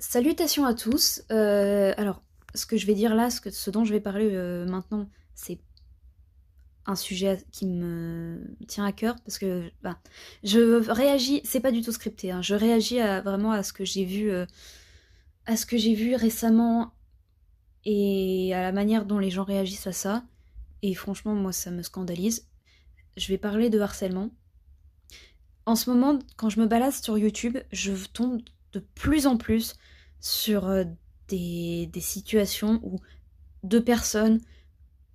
Salutations à tous. Alors, ce que je vais dire là, ce dont je vais parler maintenant, c'est un sujet qui me tient à cœur parce que je réagis, c'est pas du tout scripté, hein, je réagis vraiment à ce que j'ai vu, à ce que j'ai vu récemment et à la manière dont les gens réagissent à ça. Et franchement, moi, ça me scandalise. Je vais parler de harcèlement. En ce moment, quand je me balade sur YouTube, je tombe de plus en plus sur des situations où deux personnes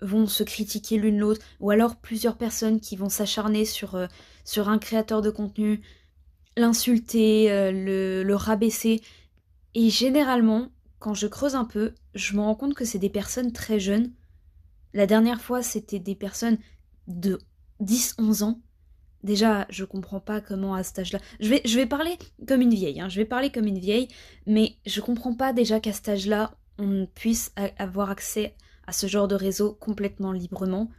vont se critiquer l'une l'autre, ou alors plusieurs personnes qui vont s'acharner sur un créateur de contenu, l'insulter, le rabaisser. Et généralement, quand je creuse un peu, je me rends compte que c'est des personnes très jeunes. La dernière fois, c'était des personnes de 10 11 ans. Déjà, je comprends pas comment à cet âge-là. Je vais parler comme une vieille, hein, je vais parler comme une vieille, mais je comprends pas déjà qu'à cet âge-là, on puisse avoir accès à ce genre de réseau complètement librement,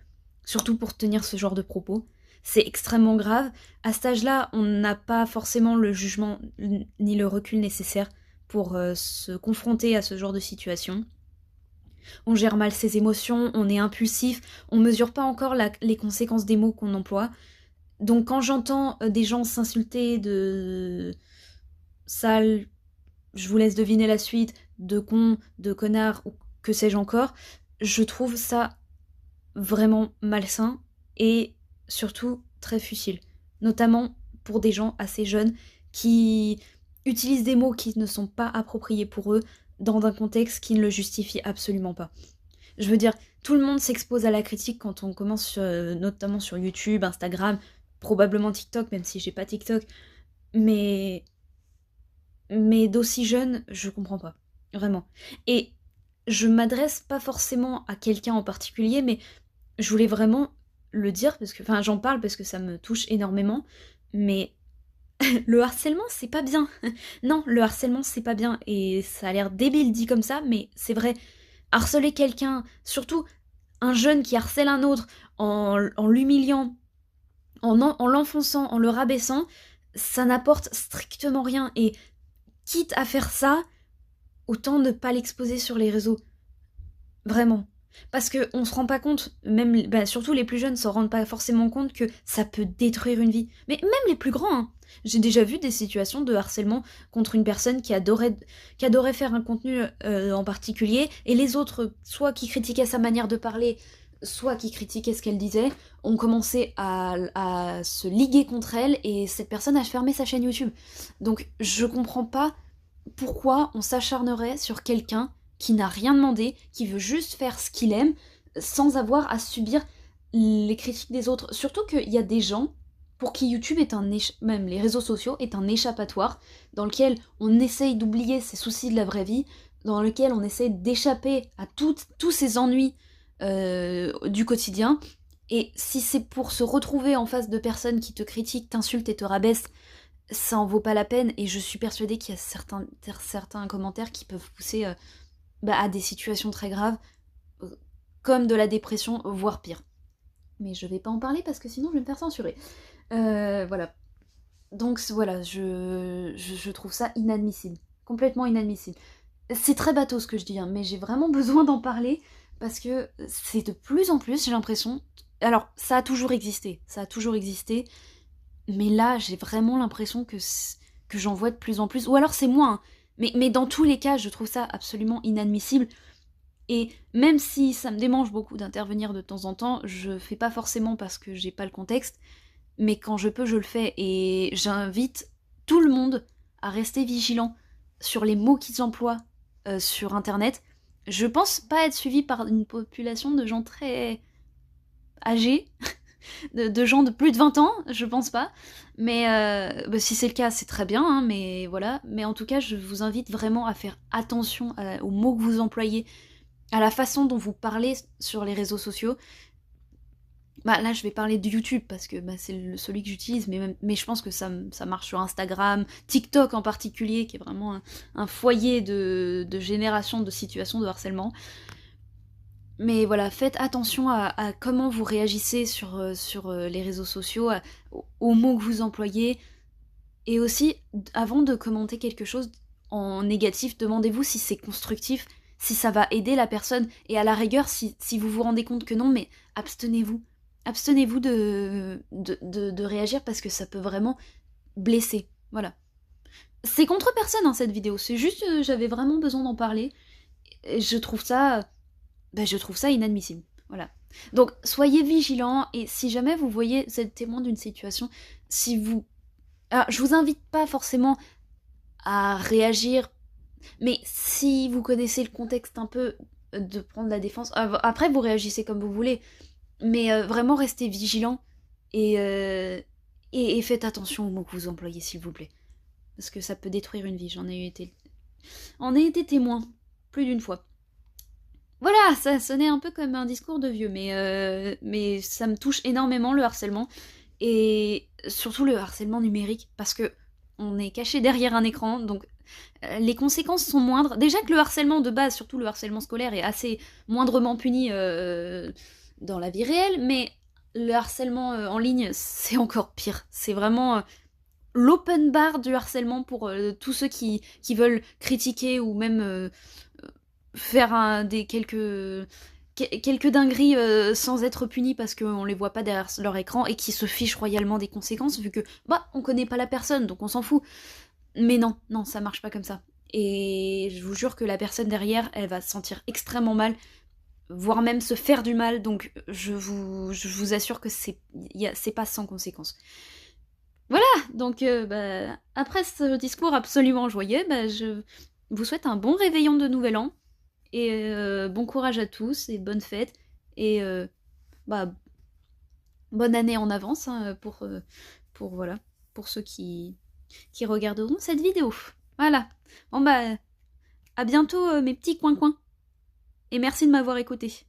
surtout pour tenir ce genre de propos. C'est extrêmement grave. À cet âge-là, on n'a pas forcément le jugement ni le recul nécessaire pour se confronter à ce genre de situation. On gère mal ses émotions, on est impulsif, on mesure pas encore les conséquences des mots qu'on emploie. Donc quand j'entends des gens s'insulter de sale, je vous laisse deviner la suite, de con, de connard ou que sais-je encore, je trouve ça vraiment malsain et surtout très futile. Notamment pour des gens assez jeunes qui utilisent des mots qui ne sont pas appropriés pour eux dans un contexte qui ne le justifie absolument pas. Je veux dire, tout le monde s'expose à la critique quand on commence notamment sur YouTube, Instagram, probablement TikTok, même si j'ai pas TikTok. Mais, mais d'aussi jeune, je comprends pas. Vraiment. Et je m'adresse pas forcément à quelqu'un en particulier, mais je voulais vraiment le dire, parce que, enfin, j'en parle parce que ça me touche énormément, mais le harcèlement, c'est pas bien. Non, le harcèlement, c'est pas bien. Et ça a l'air débile dit comme ça, mais c'est vrai. Harceler quelqu'un, surtout un jeune qui harcèle un autre en l'humiliant, en l'enfonçant, en le rabaissant, ça n'apporte strictement rien. Et quitte à faire ça, autant ne pas l'exposer sur les réseaux. Vraiment. Parce qu'on se rend pas compte, même surtout les plus jeunes s'en rendent pas forcément compte que ça peut détruire une vie. Mais même les plus grands, hein. J'ai déjà vu des situations de harcèlement contre une personne qui adorait faire un contenu en particulier, et les autres, soit qui critiquaient sa manière de parler, soit qui critiquaient ce qu'elle disait, ont commencé à se liguer contre elle, et cette personne a fermé sa chaîne YouTube. Donc je comprends pas pourquoi on s'acharnerait sur quelqu'un qui n'a rien demandé, qui veut juste faire ce qu'il aime, sans avoir à subir les critiques des autres. Surtout qu'il y a des gens pour qui YouTube est même les réseaux sociaux est un échappatoire, dans lequel on essaye d'oublier ses soucis de la vraie vie, dans lequel on essaye d'échapper à tous ces ennuis du quotidien. Et si c'est pour se retrouver en face de personnes qui te critiquent, t'insultent et te rabaissent, ça en vaut pas la peine. Et je suis persuadée qu'il y a certains commentaires qui peuvent pousser à des situations très graves, euh, comme de la dépression, voire pire. Mais je vais pas en parler parce que sinon je vais me faire censurer. Voilà. Donc voilà, je trouve ça inadmissible. Complètement inadmissible. C'est très bateau ce que je dis, hein, mais j'ai vraiment besoin d'en parler parce que c'est de plus en plus, j'ai l'impression. Alors, ça a toujours existé, mais là, j'ai vraiment l'impression que j'en vois de plus en plus. Ou alors c'est moi, hein. Mais dans tous les cas, je trouve ça absolument inadmissible. Et même si ça me démange beaucoup d'intervenir de temps en temps, je fais pas forcément parce que j'ai pas le contexte, mais quand je peux, je le fais. Et j'invite tout le monde à rester vigilant sur les mots qu'ils emploient sur internet. Je pense pas être suivie par une population de gens très âgés, de gens de plus de 20 ans, je pense pas. Mais si c'est le cas, c'est très bien, hein, mais voilà. Mais en tout cas, je vous invite vraiment à faire attention aux mots que vous employez, à la façon dont vous parlez sur les réseaux sociaux. Là, je vais parler de YouTube parce que c'est celui que j'utilise, mais je pense que ça marche sur Instagram, TikTok en particulier, qui est vraiment un foyer de génération de situations de harcèlement. Mais voilà, faites attention à comment vous réagissez sur les réseaux sociaux, aux mots que vous employez. Et aussi, avant de commenter quelque chose, en négatif, demandez-vous si c'est constructif, si ça va aider la personne, et à la rigueur, si vous vous rendez compte que non, mais abstenez-vous. Abstenez-vous de réagir parce que ça peut vraiment blesser. Voilà. C'est contre personne, hein, cette vidéo, c'est juste j'avais vraiment besoin d'en parler. Et je trouve ça inadmissible. Voilà. Donc soyez vigilants, et si jamais vous voyez, vous êtes témoin d'une situation, si vous... Alors, je vous invite pas forcément à réagir, mais si vous connaissez le contexte un peu, de prendre la défense, après vous réagissez comme vous voulez, mais vraiment restez vigilants, et, et faites attention aux mots que vous employez, s'il vous plaît. Parce que ça peut détruire une vie, j'en ai été témoin, plus d'une fois. Voilà, ça sonnait un peu comme un discours de vieux, mais ça me touche énormément, le harcèlement, et surtout le harcèlement numérique, parce que on est caché derrière un écran, donc les conséquences sont moindres. Déjà que le harcèlement de base, surtout le harcèlement scolaire, est assez moindrement puni dans la vie réelle, mais le harcèlement en ligne, c'est encore pire. C'est vraiment l'open bar du harcèlement pour tous ceux qui veulent critiquer ou même faire quelques dingueries sans être punis parce qu'on les voit pas derrière leur écran, et qui se fichent royalement des conséquences vu que on connaît pas la personne, donc on s'en fout. Mais non, ça marche pas comme ça. Et je vous jure que la personne derrière, elle va se sentir extrêmement mal, voire même se faire du mal, donc je vous assure que c'est pas sans conséquences. Voilà, donc après ce discours absolument joyeux, je vous souhaite un bon réveillon de Nouvel An, et bon courage à tous, et bonne fête, et bonne année en avance, hein, voilà, pour ceux qui regarderont cette vidéo. Voilà. Bon à bientôt mes petits coins-coins. Et merci de m'avoir écouté.